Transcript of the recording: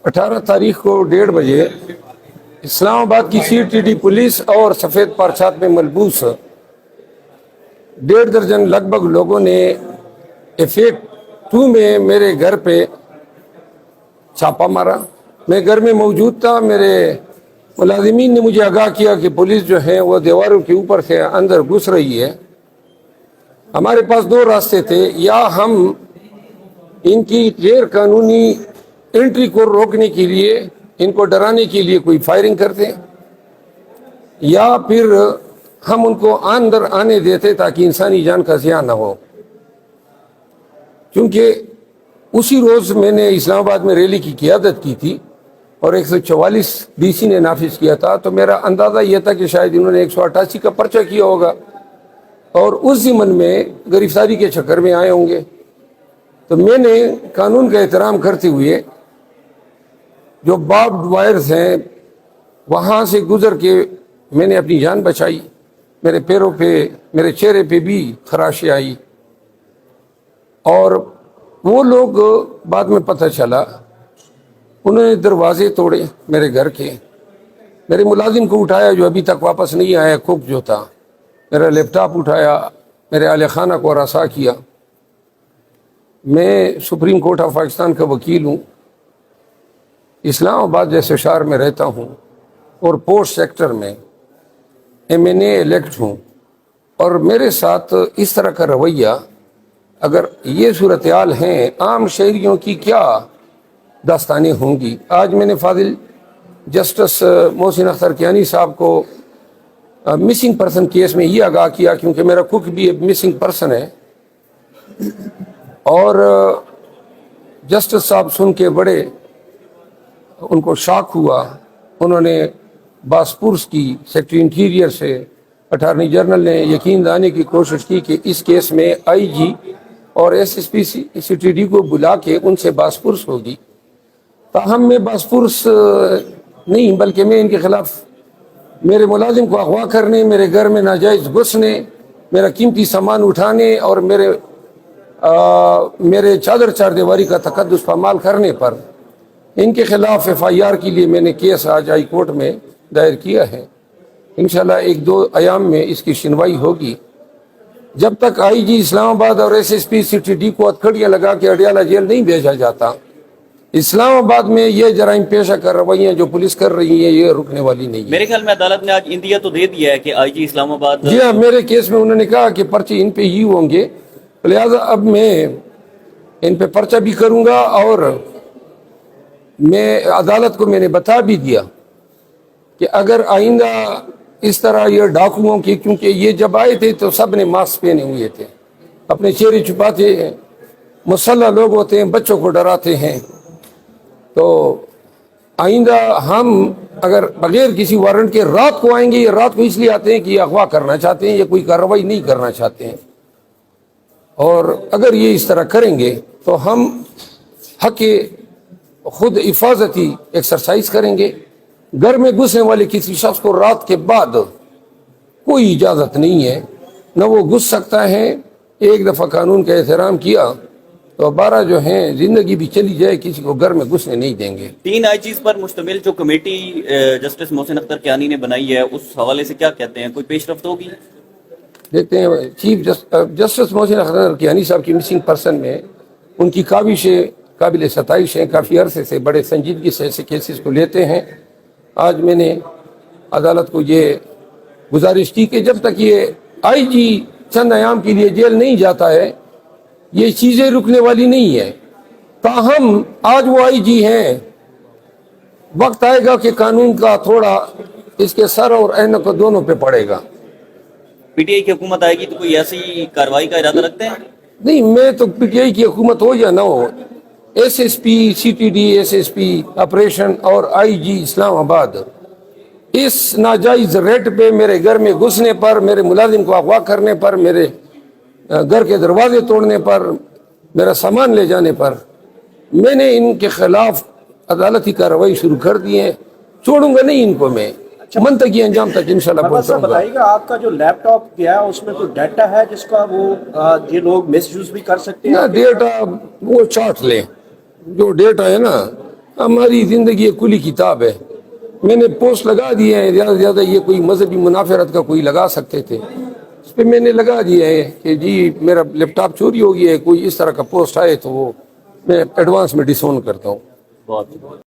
18 तारीख को 1:30 बजे इस्लामाबाद की CTD पुलिस और सफ़ेद पारछात में मलबूस 1.5 दर्जन लगभग लोगों ने इफेक्ट 2 में मेरे घर पे छापा मारा। मैं घर में मौजूद था। मेरे मुलाजिमीन ने मुझे आगाह किया कि पुलिस जो है वो दीवारों के ऊपर से अंदर घुस रही है। हमारे पास 2 रास्ते थे, या हम इनकी गैर कानूनी एंट्री को रोकने के लिए, इनको डराने के लिए कोई फायरिंग करते, या फिर हम उनको अंदर आने देते ताकि इंसानी जान का ज़िया ना हो। क्योंकि उसी रोज़ मैंने इस्लामाबाद में रैली की क़ियादत की थी और 144 DC ने नाफिज किया था, तो मेरा अंदाज़ा यह था कि शायद इन्होंने 188 का पर्चा किया होगा और उस ज़िमन में गिरफ्तारी के चक्कर में आए होंगे। तो मैंने कानून का एहतराम करते हुए जो बार्ब्ड वायर्स हैं वहाँ से गुजर के मैंने अपनी जान बचाई। मेरे पैरों पे, मेरे चेहरे पे भी खराशें आई और वो लोग बाद में पता चला उन्होंने दरवाजे तोड़े मेरे घर के। मेरे मुलाजिम को उठाया जो अभी तक वापस नहीं आया, कुक जो था, मेरा लैपटॉप उठाया, मेरे आले खाना को हरासा किया। मैं सुप्रीम कोर्ट ऑफ पाकिस्तान का वकील हूँ, इस्लामाबाद जैसे शहर में रहता हूँ और पोस्ट सेक्टर में MNA इलेक्ट हूँ, और मेरे साथ इस तरह का रवैया, अगर ये सूरत हाल हैं, आम शहरियों की क्या दास्तानें होंगी। आज मैंने फाजिल जस्टिस मोहसिन अख्तर कियानी साहब को मिसिंग पर्सन केस में ये आगाह किया, क्योंकि मेरा कुक भी एक मिसिंग पर्सन है, और जस्टिस साहब सुन के बड़े उनको शॉक हुआ। उन्होंने बासपुर्स की सेक्रेटरी इंटीरियर से अटॉर्नी जनरल ने यकीन दिलाने की कोशिश की कि इस केस में IG और SSP CTD को बुला के उनसे बासपुर्स होगी। ताहम मैं बासपुर्स नहीं, बल्कि मैं इनके खिलाफ मेरे मुलाजिम को अगवा करने, मेरे घर में नाजायज़ घुसने, मेरा कीमती सामान उठाने और मेरे चादर चारदीवारी का तकद्दुस पामाल करने पर इनके खिलाफ FIR के लिए मैंने केस आज हाई कोर्ट में दायर किया है। इंशाल्लाह 1-2 अयाम में इसकी सुनवाई होगी। जब तक IG इस्लामाबाद और SSP CTD को हथकड़ियाँ लगा के अडियाला जेल नहीं भेजा जाता, इस्लामाबाद में ये जराइम पेशा कर रवैयाँ जो पुलिस कर रही है ये रुकने वाली नहीं है। मेरे ख्याल में अदालत ने आज इंदिया तो दे दिया है कि IG इस्लामाबाद, जी हाँ, मेरे केस में उन्होंने कहा कि पर्चे इन पे ही होंगे, लिहाजा अब मैं इन पे पर्चा भी करूँगा। और मैं अदालत को मैंने बता भी दिया कि अगर आइंदा इस तरह ये डाकुओं की, क्योंकि ये जब आए थे तो सब ने मास्क पहने हुए थे, अपने चेहरे छुपाते हैं, मुसल्लह लोग होते हैं, बच्चों को डराते हैं, तो आइंदा हम अगर बगैर किसी वारंट के रात को आएंगे, ये रात को इसलिए आते हैं कि ये अगवा करना चाहते हैं, ये कोई कार्रवाई नहीं करना चाहते हैं, और अगर ये इस तरह करेंगे तो हम हक खुद हिफाजती एक्सरसाइज करेंगे। घर में घुसने वाले किसी शख्स को रात के बाद कोई इजाज़त नहीं है, न वो घुस सकता है। एक दफ़ा कानून का एहतराम किया तो 12 जो हैं जिंदगी भी चली जाए, किसी को घर में घुसने नहीं देंगे। 3 IGs पर मुश्तमिल जो कमेटी जस्टिस मोहसिन अख्तर कियानी ने बनाई है, उस हवाले से क्या कहते हैं, कोई पेशरफ्त होगी? देखते हैं, चीफ जस्टिस मोहसिन अख्तर कियानी साहब की मिसिंग पर्सन में उनकी काबिशें काबिल सताइश हैं। काफ़ी अरसे से बड़े संजीदगी से ऐसे केसेस को लेते हैं। आज मैंने अदालत को ये गुजारिश की कि जब तक ये IG चंद अयाम के लिए जेल नहीं जाता है, ये चीज़ें रुकने वाली नहीं है। ताहम आज वो IG हैं, वक्त आएगा कि कानून का थोड़ा इसके सर और ऐनक दोनों पे पड़ेगा। PTI की हुकूमत आएगी तो कोई ऐसी कार्रवाई का इरादा रखते हैं? नहीं, मैं तो PTI की हुकूमत हो या ना हो, SSP CTD SSP ऑपरेशन और IG इस्लामाबाद इस नाजायज़ रेट पे मेरे घर में घुसने पर, मेरे मुलाजिम को अगवा करने पर, मेरे घर के दरवाजे तोड़ने पर, मेरा सामान ले जाने पर मैंने इनके खिलाफ अदालती कार्रवाई शुरू कर दी है। छोड़ूंगा नहीं इनको मैं, मंतकी अंजाम तक इंशाल्लाह पहुंचाऊंगा। बताइएगा, आपका जो लैपटॉप गया उसमें कोई डाटा है जिसका वो ये लोग मिसयूज भी कर सकते हैं? ना, डेटा वो चाट लें, जो डेटा है ना ہماری زندگی ایک کھلی کتاب ہے. میں نے پوسٹ لگا دیے ہیں زیادہ سے زیادہ یہ کوئی مذہبی منافرت کا کوئی لگا سکتے تھے, اس پہ میں نے لگا دیا ہے کہ جی میرا لیپ ٹاپ چوری ہو گیا ہے, کوئی اس طرح کا پوسٹ آئے تو وہ میں ایڈوانس میں ڈس اون کرتا ہوں. بہت